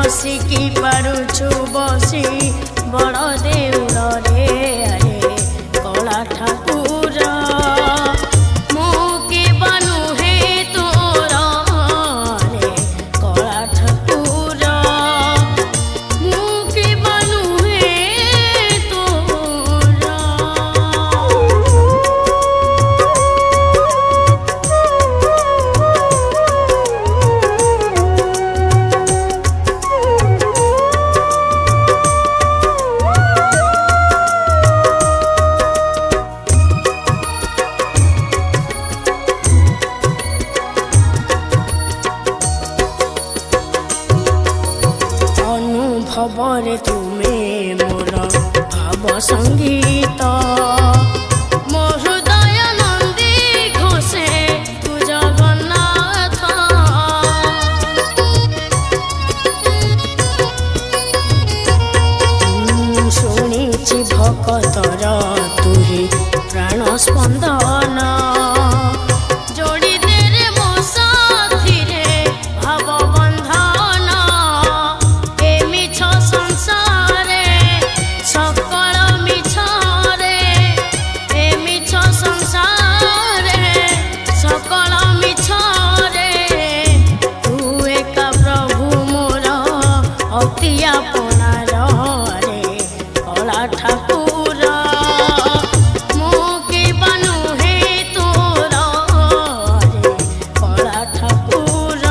बसिकी पारुछु बसी बड़ देउल रे अरे कला ठाकुर मो के बनू हे तोर रे कला ठाकुर मो के बनू हे तोर। अनुभवरे तुमे मोर भाव संगीत मो हृदय नंदी घोषे तू जगन्नाथ शुणिछि भक्तर तुही प्राण स्पंदन जोड़ी दे रे मो साथी रे भाव बंधन ए मिछ संसारे सकल मिछ रे ए मिछ संसारे सकल मिछ रे तू एका प्रभु मोर अति अपनार रे कला ठाकुर मो के बनू हे तोर रे कला ठाकुर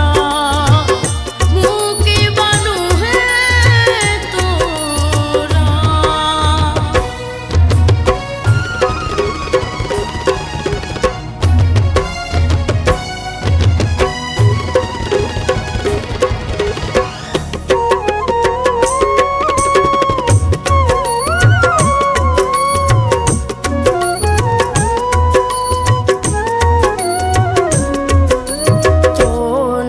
मो के बनू हे तोर। तो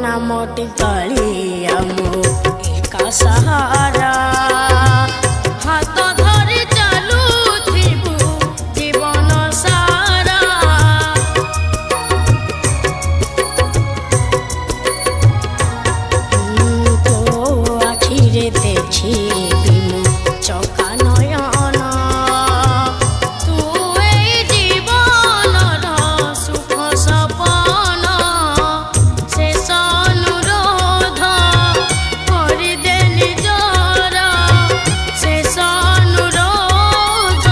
नामटी कालिया मो एका सहारा हाथ धरी चलुथिबु जीवन सारा तो आखिरे देखिबि मो चका नयन तू एई जीवनर सुख सपन शेष अनुरोध करिदे निजर शेष अनुरोध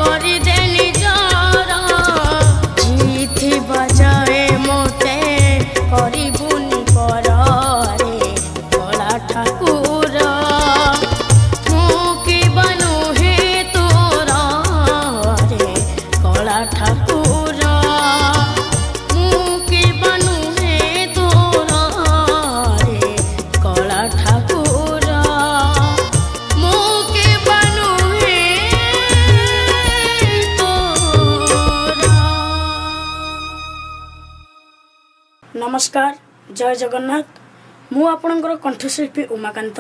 करिदे निजर जीथि बजाए मोते करिबुनि पर रे कला ठाकुर मो के बनू हे तोर रे कला ठाकुर मो के बनू हे तोर रे कला ठाकुर मो के बनू हे तोर। नमस्कार, जय जगन्नाथ। मु आपणकर कंठशिल्पी उमाकांत।